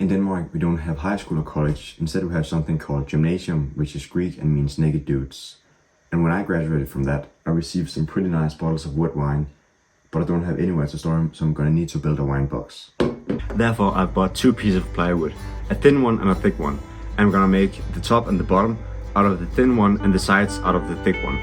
In Denmark, we don't have high school or college. Instead, we have something called gymnasium, which is Greek and means naked dudes. And when I graduated from that, I received some pretty nice bottles of wood wine, but I don't have anywhere to store them, so I'm gonna need to build a wine box. Therefore, I've bought two pieces of plywood, a thin one and a thick one. I'm gonna make the top and the bottom out of the thin one and the sides out of the thick one.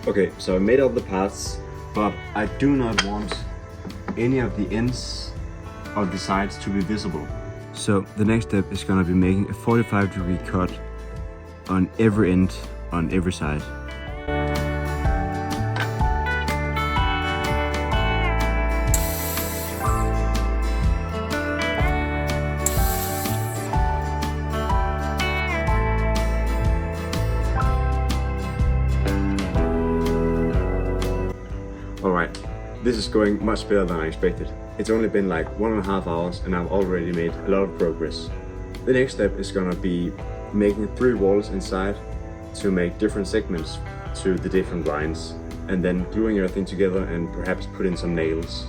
Okay, so I made all the parts, but I do not want any of the ends of the sides to be visible. So the next step is gonna be making a 45-degree cut on every end, on every side. Alright, this is going much better than I expected. It's only been like 1.5 hours and I've already made a lot of progress. The next step is gonna be making 3 walls inside to make different segments to the different lines, and then gluing everything together and perhaps put in some nails.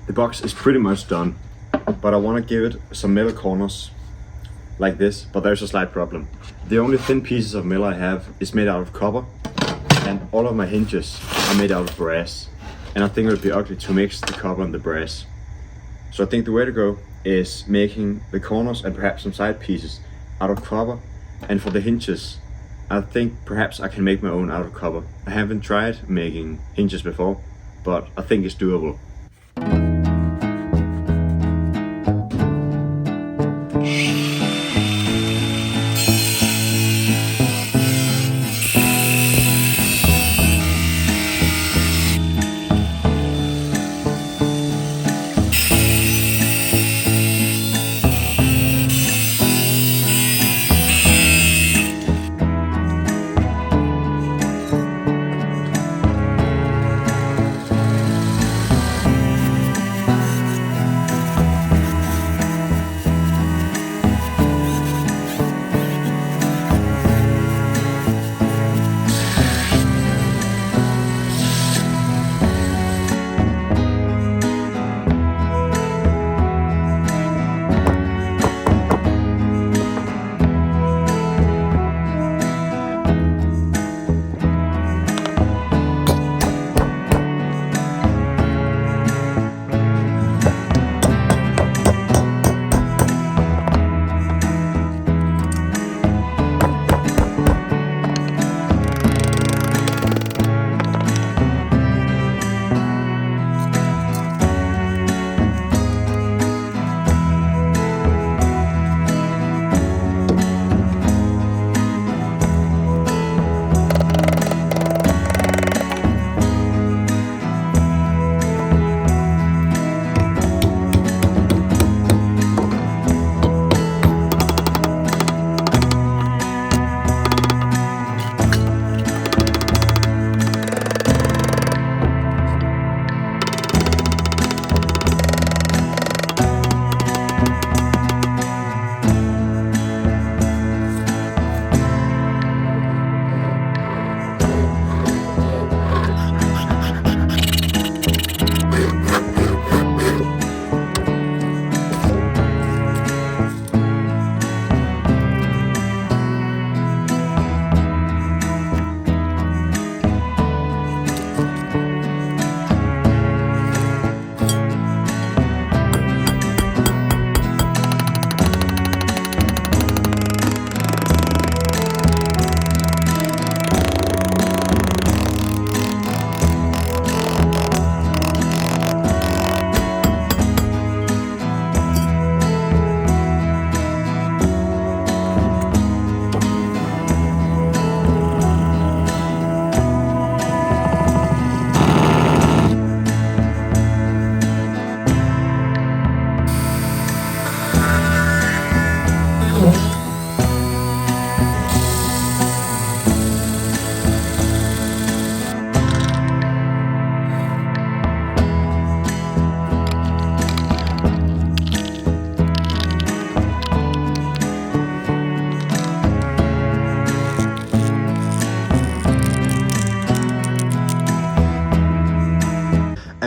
The box is pretty much done, but I want to give it some metal corners like this, but there's a slight problem. The only thin pieces of metal I have is made out of copper, and all of my hinges are made out of brass, and I think it would be ugly to mix the copper and the brass. So I think the way to go is making the corners and perhaps some side pieces out of copper, and for the hinges I think perhaps I can make my own out of copper. I haven't tried making hinges before, but I think it's doable.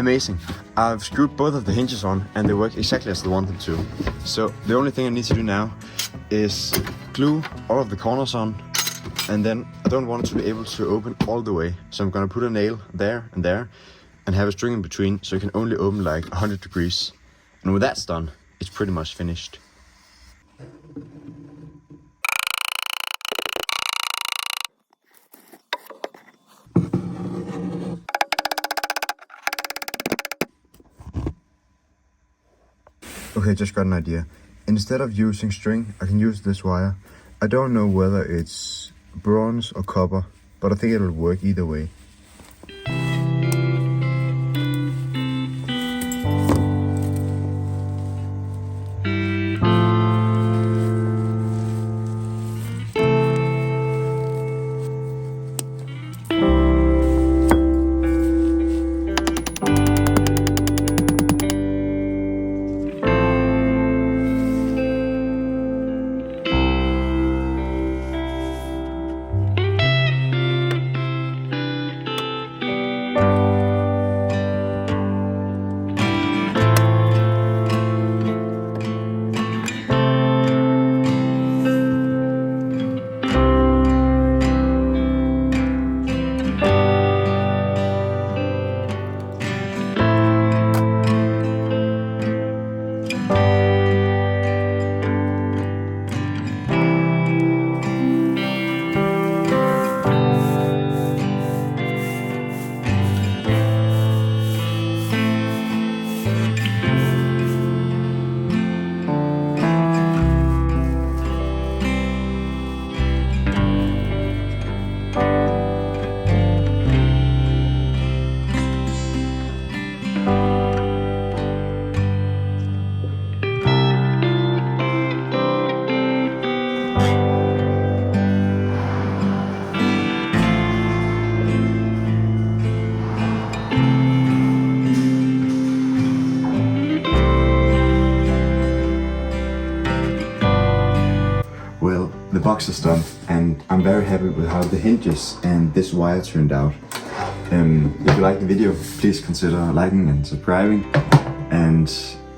Amazing. I've screwed both of the hinges on and they work exactly as I want them to. So the only thing I need to do now is glue all of the corners on, and then I don't want it to be able to open all the way. So I'm gonna put a nail there and have a string in between so it can only open like 100 degrees. And when that's done, it's pretty much finished. Okay, just got an idea. Instead of using string, I can use this wire. I don't know whether it's bronze or copper, but I think it'll work either way. Well, the box is done and I'm very happy with how the hinges and this wire turned out. If you like the video, please consider liking and subscribing. And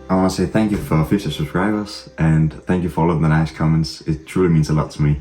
I want to say thank you for 50 subscribers and thank you for all of the nice comments. It truly means a lot to me.